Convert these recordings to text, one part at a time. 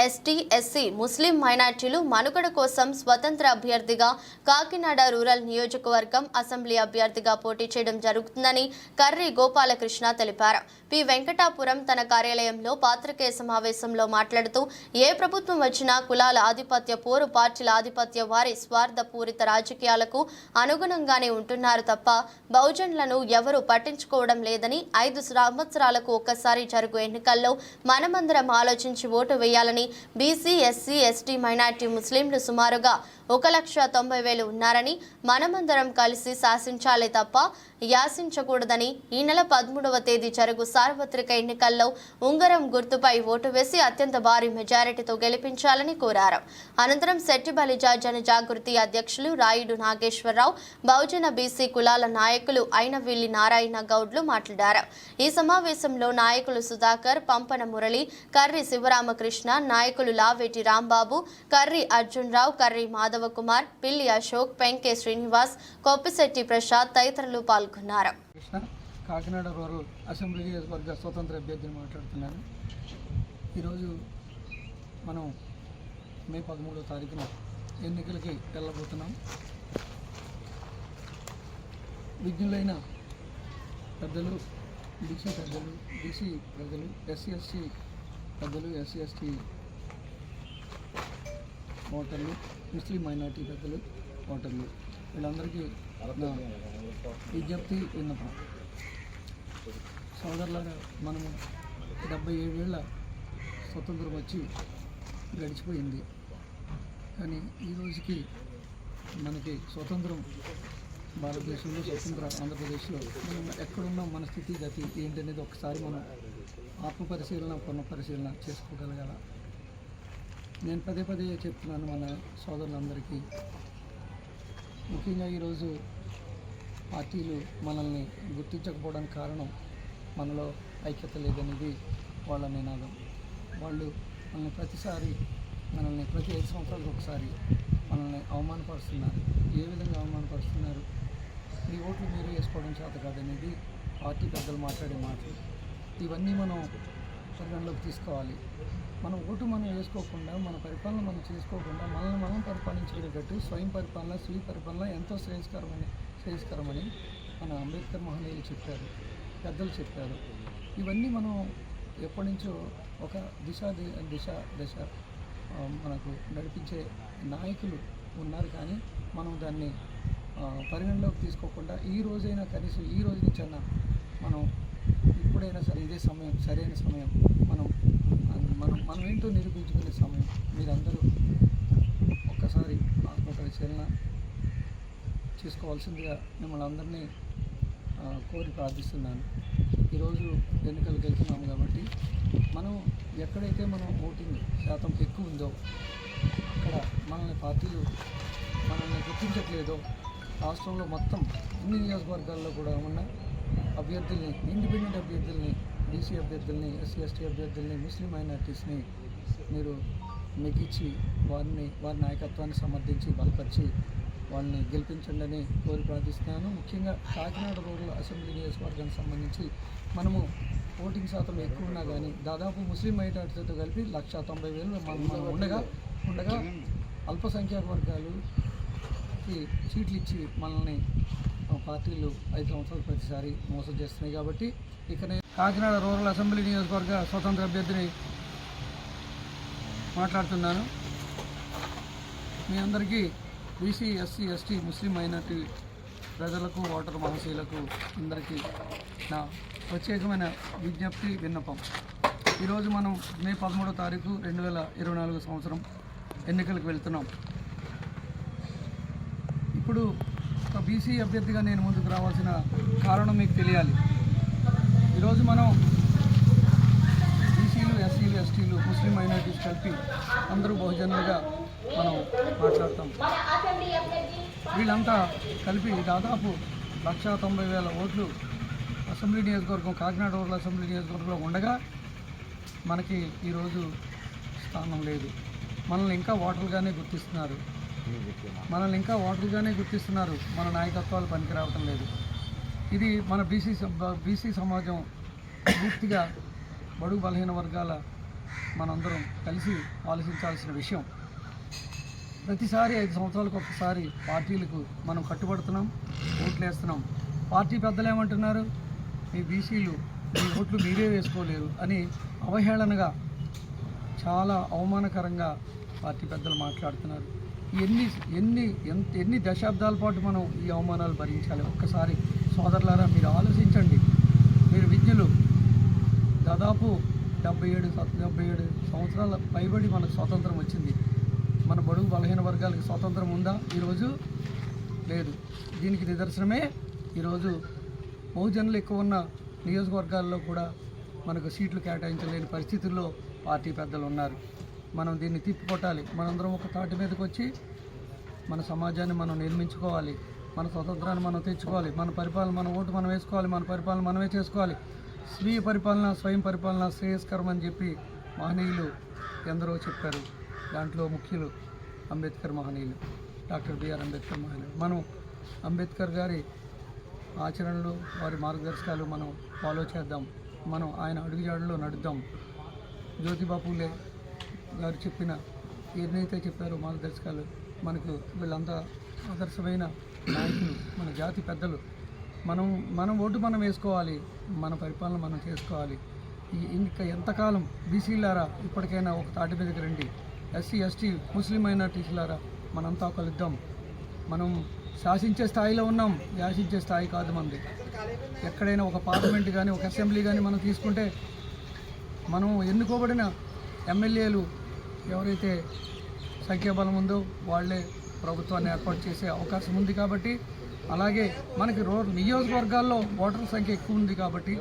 ST, SC, ముస్లిం మైనార్టీలు మనుగడ కోసం స్వతంత్ర అభ్యర్థిగా కాకినాడ రూరల్ నియోజకవర్గం అసెంబ్లీ అభ్యర్థిగా పోటీ చేయడం జరుగుతుందని కర్రి గోపాలకృష్ణ తెలిపారు. పి. వెంకటాపురం తన కార్యాలయంలో పాత్రికేయ సమావేశంలో మాట్లాడుతూ ఏ ప్రభుత్వం వచ్చినా కులాల ఆధిపత్య పోరు పార్టీల ఆధిపత్య వారి స్వార్థపూరిత రాజకీయాలకు అనుగుణంగానే ఉంటున్నారు తప్ప బహుజనులను ఎవరూ పట్టించుకోవడం లేదని 5 సంవత్సరాలకు ఒక్కసారి జరుగు ఎన్నికల్లో మనమందరం ఆలోచించి ఓటు వేయాలని బీసీ, ఎస్సీ, ఎస్టీ, మైనార్టీ ముస్లింలు సుమారుగా 1,90,000 ఉన్నారని మనమందరం కలిసి శాసించాలే తప్ప యాసించకూడదని ఈ నెల 13వ తేదీ జరుగు సార్వత్రిక ఎన్నికల్లో ఉంగరం గుర్తుపై ఓటు వేసి అత్యంత భారీ మెజారిటీతో గెలిపించాలని కోరారు. అనంతరం శెట్టి బలిజ జనజాగృతి అధ్యక్షులు రాయుడు నాగేశ్వరరావు, బహుజన బీసీ కులాల నాయకులు అయినవిల్లి నారాయణ గౌడ్లు మాట్లాడారు. ఈ సమావేశంలో నాయకులు సుధాకర్, పంపన మురళి, కర్రి శివరామకృష్ణ, నాయకులు లావేటి రాంబాబు, కర్రి అర్జున్ రావు, కర్రి మాధవ కుమార్, పిల్లి అశోక్, పెంకే శ్రీనివాస్, కొప్పిశెట్టి ప్రసాద్ తదితరులు పాల్గొన్నారు. కాకినాడ రూరల్ అసెంబ్లీ నియోజకవర్గ స్వతంత్ర అభ్యర్థిని మాట్లాడుతున్నాను. ఈరోజు మనం మే 13వ తారీఖున ఎన్నికలకి వెళ్ళబోతున్నాం. విజ్ఞులైన పెద్దలు, బీసీ పెద్దలు, బీసీ పెద్దలు, ఎస్సీ ఎస్టీ పెద్దలు, ఎస్సీ ఎస్టీ ఓటర్లు, ముస్లిం మైనార్టీ పెద్దలు, ఓటర్లు, వీళ్ళందరికీ నా విజ్ఞప్తి విన్నపం. సోదరులారా, మనము 77 ఏళ్ళ స్వతంత్రం వచ్చి గడిచిపోయింది. కానీ ఈ రోజుకి మనకి స్వతంత్రం భారతదేశంలో, స్వతంత్ర ఆంధ్రప్రదేశ్లో మనం ఎక్కడున్నాం, మన స్థితి గతి ఏంటనేది ఒకసారి మనం ఆత్మపరిశీలన, పునఃపరిశీలన చేసుకోగలగాల. నేను పదే పదే చెప్తున్నాను మన సోదరులందరికీ. ముఖ్యంగా ఈరోజు పార్టీలు మనల్ని గుర్తించకపోవడానికి కారణం మనలో ఐక్యత లేదనేది వాళ్ళ నినాదం. వాళ్ళు మనల్ని ప్రతిసారి ప్రతి 5 సంవత్సరాలకు ఒకసారి మనల్ని అవమానపరుస్తున్నారు. ఏ విధంగా అవమానపరుస్తున్నారు? మీ ఓట్లు మీరు వేసుకోవడం చేత కాదనేది పార్టీ పెద్దలు మాట్లాడే మాటలు. ఇవన్నీ మనం పరిగణలోకి తీసుకోవాలి. మన ఓటు మనం వేసుకోకుండా, మన పరిపాలన మనం చేసుకోకుండా, మనల్ని మనం పరిపాలించుకునేటట్టు స్వయం పరిపాలన, స్వీయ పరిపాలన ఎంతో శ్రేయస్కరమని మన అంబేద్కర్ మహనీయులు చెప్పారు, పెద్దలు చెప్పారు. ఇవన్నీ మనం ఎప్పటి నుంచో ఒక దశ మనకు నడిపించే నాయకులు ఉన్నారు. కానీ మనం దాన్ని పరిగణలోకి తీసుకోకుండా ఈ రోజైనా, కనీసం ఈ రోజు నుంచైనా మనం ఇప్పుడైనా సరే ఇదే సమయం, సరైన సమయం, మనం ఏంటో నిరూపించుకునే సమయం. మీరందరూ ఒక్కసారి ఆత్మపరిశీలన చేసుకోవాల్సిందిగా మిమ్మల్ని అందరినీ కోరి ప్రార్థిస్తున్నాను. ఈరోజు ఎన్నికలకు వెళ్తున్నాము కాబట్టి మనం ఎక్కడైతే మనం ఓటింగ్ శాతం ఎక్కువ ఉందో అక్కడ మనల్ని పార్టీలు గుర్తించట్లేదో, రాష్ట్రంలో మొత్తం అన్ని నియోజకవర్గాల్లో కూడా ఉన్న అభ్యర్థుల్ని, ఇండిపెండెంట్ అభ్యర్థుల్ని, బీసీ అభ్యర్థుల్ని, ఎస్సీ ఎస్టీ అభ్యర్థుల్ని, ముస్లిం మైనార్టీస్ని మీరు నెగ్గించి వారి నాయకత్వాన్ని సమర్థించి బలపరిచి వాళ్ళని గెలిపించండి అని కోరి ప్రార్థిస్తున్నాను. ముఖ్యంగా కాకినాడ రూరల్ అసెంబ్లీ నియోజకవర్గానికి సంబంధించి మనము ఓటింగ్ శాతం ఎక్కువ ఉన్నా కానీ దాదాపు ముస్లిం మైనార్టీతో కలిపి 1,90,000 మనం ఉండగా అల్పసంఖ్యాక వర్గాలుకి సీట్లు ఇచ్చి మనల్ని పార్టీలు 5 సంవత్సరాలు ప్రతిసారి మోసం చేస్తున్నాయి. కాబట్టి ఇక నేను కాకినాడ రూరల్ అసెంబ్లీ నియోజకవర్గ స్వతంత్ర అభ్యర్థిని మాట్లాడుతున్నాను. మీ అందరికీ బీసీ, ఎస్సీ, ఎస్టీ, ముస్లిం మైనార్టీ ప్రజలకు, ఓటర్ మహాశీలకు అందరికీ నా ప్రత్యేకమైన విజ్ఞప్తి, విన్నపం. ఈరోజు మనం మే 13వ తారీఖు 2024 సంవత్సరం ఎన్నికలకు వెళ్తున్నాం. ఇప్పుడు ఒక బీసీ అభ్యర్థిగా నేను ముందుకు రావాల్సిన కారణం మీకు తెలియాలి. ఈరోజు మనం బీసీలు, ఎస్సీలు, ఎస్టీలు, ముస్లిం మైనారిటీస్ కలిపి అందరూ బహుజనులుగా మనం మాట్లాడతాం. వీళ్ళంతా కలిపి దాదాపు 1,90,000 ఓట్లు అసెంబ్లీ నియోజకవర్గం, కాకినాడ రూరల్ అసెంబ్లీ నియోజకవర్గంలో ఉండగా మనకి ఈరోజు స్థానం లేదు. మనల్ని ఇంకా ఓటర్లుగానే గుర్తిస్తున్నారు. మన నాయకత్వాలు పనికి రావటం లేదు. ఇది మన బీసీ సమాజం పూర్తిగా బడుగు బలహీన వర్గాల మనందరం కలిసి ఆలోచించాల్సిన విషయం. ప్రతిసారి 5 సంవత్సరాలకు ఒకసారి పార్టీలకు మనం కట్టుబడుతున్నాం, ఓట్లు వేస్తున్నాం. పార్టీ పెద్దలు ఏమంటున్నారు, మీ బీసీలు మీ ఓట్లు మీరే వేసుకోలేరు అని అవహేళనగా చాలా అవమానకరంగా పార్టీ పెద్దలు మాట్లాడుతున్నారు. ఎన్ని దశాబ్దాల పాటు మనం ఈ అవమానాలు భరించాలి? ఒక్కసారి సోదరులారా మీరు ఆలోచించండి. మీరు విద్యులు దాదాపు 77 సంవత్సరాల పైబడి మనకు స్వాతంత్రం వచ్చింది. మన బడుగు బలహీన వర్గాలకు స్వాతంత్రం ఉందా? ఈరోజు లేదు. దీనికి నిదర్శనమే ఈరోజు బహుజనులు ఎక్కువ ఉన్న నియోజకవర్గాల్లో కూడా మనకు సీట్లు కేటాయించలేని పరిస్థితుల్లో పార్టీ పెద్దలు ఉన్నారు. మనం దీన్ని తిప్పికొట్టాలి. మనందరం ఒక తాటి మీదకి వచ్చి మన సమాజాన్ని మనం నిర్మించుకోవాలి, మన స్వతంత్రాన్ని మనం తెచ్చుకోవాలి, మన పరిపాలన మన ఓటు మనం వేసుకోవాలి, మన పరిపాలన మనమే చేసుకోవాలి. స్వీయ పరిపాలన స్వయం పరిపాలన శ్రేయస్కరం అని చెప్పి మహనీయులు ఎందరో చెప్పారు. దాంట్లో ముఖ్యులు అంబేద్కర్ మహనీయులు, డాక్టర్ బిఆర్ అంబేద్కర్ మహనీయులు. మనం అంబేద్కర్ గారి ఆచరణలు, వారి మార్గదర్శకాలు మనం ఫాలో చేద్దాం. మనం ఆయన అడుగుజాడల్లో నడుద్దాం. జ్యోతిబా పూలే గారు చెప్పిన ఏదైతే చెప్పారో మార్గదర్శకాలు, మనకు వీళ్ళంతా ఆదర్శమైన నాయకులు, మన జాతి పెద్దలు. మనం ఓటు మనం వేసుకోవాలి, మన పరిపాలన మనం చేసుకోవాలి. ఇంకా ఎంతకాలం బీసీలారా ఇప్పటికైనా ఒక తాటి మీదకి రండి. ఎస్సీ ఎస్టీ ముస్లిం మైనార్టీస్లారా మనంతా కలుద్దాం. మనం శాసించే స్థాయిలో ఉన్నాం, శాసించే స్థాయి కాదు మనది. ఎక్కడైనా ఒక పార్లమెంట్ కానీ ఒక అసెంబ్లీ కానీ మనం తీసుకుంటే మనం ఎన్నుకోబడిన ఎమ్మెల్యేలు ఎవరైతే సంఖ్యాబలం ఉందో వాళ్ళే ప్రభుత్వాన్ని ఏర్పాటు చేసే అవకాశం ఉంది. కాబట్టి అలాగే మనకి నియోజకవర్గాల్లో ఓటర్ల సంఖ్య ఎక్కువ ఉంది కాబట్టి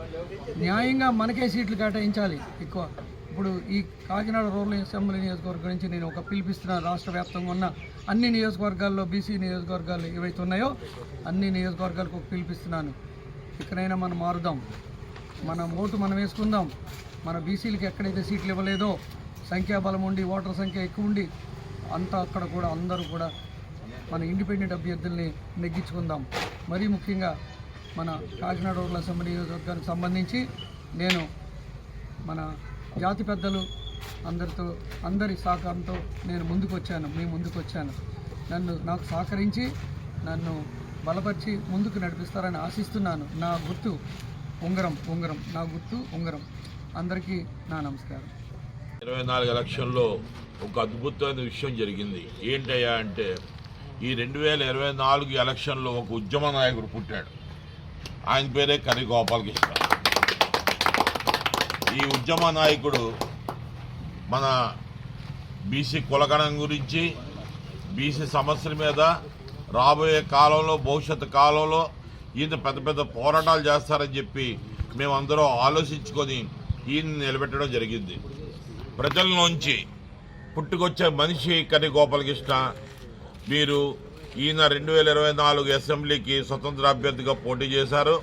న్యాయంగా మనకే సీట్లు కేటాయించాలి ఎక్కువ. ఇప్పుడు ఈ కాకినాడ రూరల్ అసెంబ్లీ నియోజకవర్గం నుంచి నేను ఒక పిలిపిస్తున్నాను. రాష్ట్ర వ్యాప్తంగా ఉన్న అన్ని నియోజకవర్గాల్లో బీసీ నియోజకవర్గాలు ఏవైతే ఉన్నాయో అన్ని నియోజకవర్గాలకు ఒక పిలిపిస్తున్నాను. ఇక్కడైనా మనం మారుదాం, మన ఓటు మనం వేసుకుందాం. మన బీసీలకి ఎక్కడైతే సీట్లు ఇవ్వలేదో, సంఖ్యాబలం ఉండి ఓటర్ సంఖ్య ఎక్కువ ఉండి అంతా అక్కడ కూడా అందరూ కూడా మన ఇండిపెండెంట్ అభ్యర్థుల్ని నెగ్గించుకుందాం. మరీ ముఖ్యంగా మన కాకినాడ రూరల్ అసెంబ్లీ నియోజకవర్గానికి సంబంధించి నేను మన జాతి పెద్దలు అందరి సహకారంతో నేను మీ ముందుకు వచ్చాను. నాకు సహకరించి నన్ను బలపరిచి ముందుకు నడిపిస్తారని ఆశిస్తున్నాను. నా గుర్తు ఉంగరం. నా గుర్తు ఉంగరం. అందరికీ నా నమస్కారం. 24 ఎలక్షన్లో ఒక అద్భుతమైన విషయం జరిగింది. ఏంటయ్యా అంటే ఈ 2024 ఎలక్షన్లో ఒక ఉద్యమ నాయకుడు పుట్టాడు. ఆయన పేరే కర్రి గోపాలకృష్ణ. ఈ ఉద్యమ నాయకుడు మన బీసీ కులగణం గురించి, బీసీ సమస్యల మీద రాబోయే కాలంలో, భవిష్యత్తు కాలంలో ఈయన పెద్ద పెద్ద పోరాటాలు చేస్తారని చెప్పి మేమందరం ఆలోచించుకొని ఈయన నిలబెట్టడం జరిగింది. ప్రజల్లోంచి పుట్టుకొచ్చే మనిషి కర్రి గోపాలకృష్ణ. మీరు ఈయన 2024 అసెంబ్లీకి స్వతంత్ర అభ్యర్థిగా పోటీ చేశారు.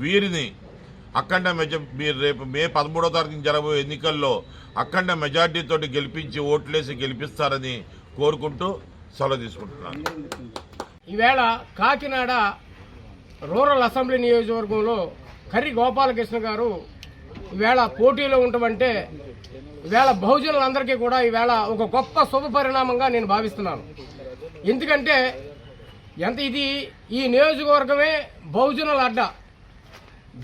వీరిని అఖండ మీరు రేపు మే 13వ తారీఖున జరగబోయే ఎన్నికల్లో అఖండ మెజార్టీతో గెలిపించి ఓట్లేసి గెలిపిస్తారని కోరుకుంటూ సెలవు తీసుకుంటున్నాను. ఈవేళ కాకినాడ రూరల్ అసెంబ్లీ నియోజకవర్గంలో కర్రి గోపాలకృష్ణ గారు ఈవేళ పోటీలో ఉండమంటే ఈవేళ బహుజనులందరికీ కూడా ఈవేళ ఒక గొప్ప శుభ పరిణామంగా నేను భావిస్తున్నాను. ఎందుకంటే ఇది ఈ నియోజకవర్గమే బహుజనుల అడ్డ.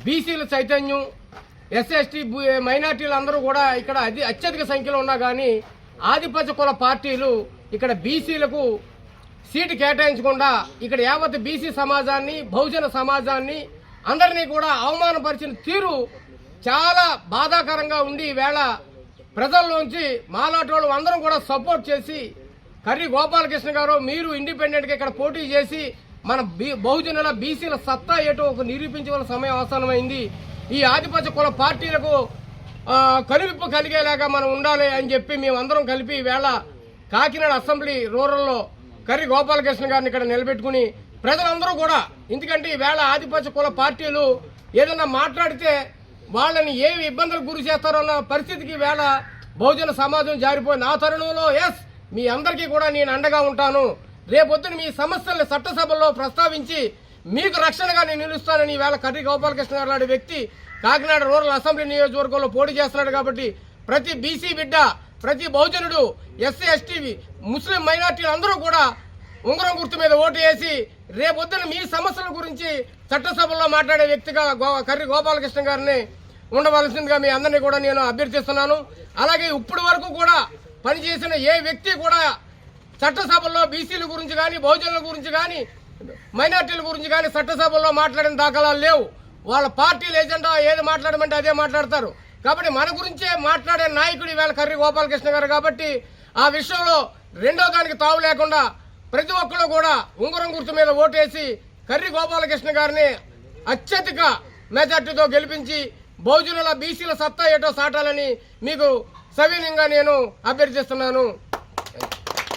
బీసీల చైతన్యం, ఎస్ఎస్టీ మైనార్టీలు అందరూ కూడా ఇక్కడ అత్యధిక సంఖ్యలో ఉన్నా కానీ ఆధిపత్య కుల పార్టీలు ఇక్కడ బీసీలకు సీటు కేటాయించకుండా ఇక్కడ యావత్ బీసీ సమాజాన్ని, బహుజన సమాజాన్ని అందరినీ కూడా అవమానపరిచిన తీరు చాలా బాధాకరంగా ఉండి ఈవేళ ప్రజల్లోంచి మాలాటి వాళ్ళు అందరం కూడా సపోర్ట్ చేసి కర్రి గోపాలకృష్ణ గారు మీరు ఇండిపెండెంట్గా ఇక్కడ పోటీ చేసి మన బహుజనుల బీసీల సత్తా ఏటో ఒక నిరూపించవలసిన సమయం అవసరమైంది. ఈ ఆధిపత్య కుల పార్టీలకు కనువిప్పు కలిగేలాగా మనం ఉండాలి అని చెప్పి మేమందరం కలిపి ఈవేళ కాకినాడ అసెంబ్లీ రూరల్లో కర్రి గోపాలకృష్ణ గారిని ఇక్కడ నిలబెట్టుకుని ప్రజలందరూ కూడా, ఎందుకంటే ఈవేళ ఆధిపత్య కుల పార్టీలు ఏదన్నా మాట్లాడితే వాళ్ళని ఏ ఇబ్బందులకు గురి చేస్తారో అన్న పరిస్థితికి ఈవేళ బహుజన సమాజం జారిపోయింది. ఆ తరుణంలో మీ అందరికీ కూడా నేను అండగా ఉంటాను. రేపొద్దున మీ సమస్యల్ని చట్టసభల్లో ప్రస్తావించి మీకు రక్షణగా నేను నిలుస్తానని ఈవేళ కర్రి గోపాలకృష్ణ గారు లాంటి వ్యక్తి కాకినాడ రూరల్ అసెంబ్లీ నియోజకవర్గంలో పోటీ చేస్తున్నాడు. కాబట్టి ప్రతి బీసీ బిడ్డ, ప్రతి బహుజనుడు, ఎస్సీ ఎస్టీ ముస్లిం మైనార్టీలు అందరూ కూడా ఉంగరం గుర్తు మీద ఓటు వేసి రేపొద్దున మీ సమస్యల గురించి చట్టసభలో మాట్లాడే వ్యక్తిగా కర్రి గోపాలకృష్ణ గారిని ఉండవలసిందిగా మీ అందరినీ కూడా నేను అభ్యర్థిస్తున్నాను. అలాగే ఇప్పటి వరకు కూడా పనిచేసిన ఏ వ్యక్తి కూడా చట్టసభల్లో బీసీల గురించి కానీ, బహుజనుల గురించి కానీ, మైనార్టీల గురించి కానీ చట్టసభల్లో మాట్లాడిన దాఖలాలు లేవు. వాళ్ళ పార్టీల ఎజెండా ఏది మాట్లాడమంటే అదే మాట్లాడతారు. కాబట్టి మన గురించే మాట్లాడే నాయకుడు ఇవాళ కర్రి గోపాలకృష్ణ గారు. కాబట్టి ఆ విషయంలో రెండో దానికి తావు లేకుండా ప్రతి ఒక్కరు కూడా ఉంగరం గుర్తు మీద ఓటేసి కర్రి గోపాలకృష్ణ గారిని అత్యధిక మెజార్టీతో గెలిపించి బహుజనుల బీసీల సత్తా ఏటో సాటాలని మీకు సవినయంగా నేను అభ్యర్థిస్తున్నాను.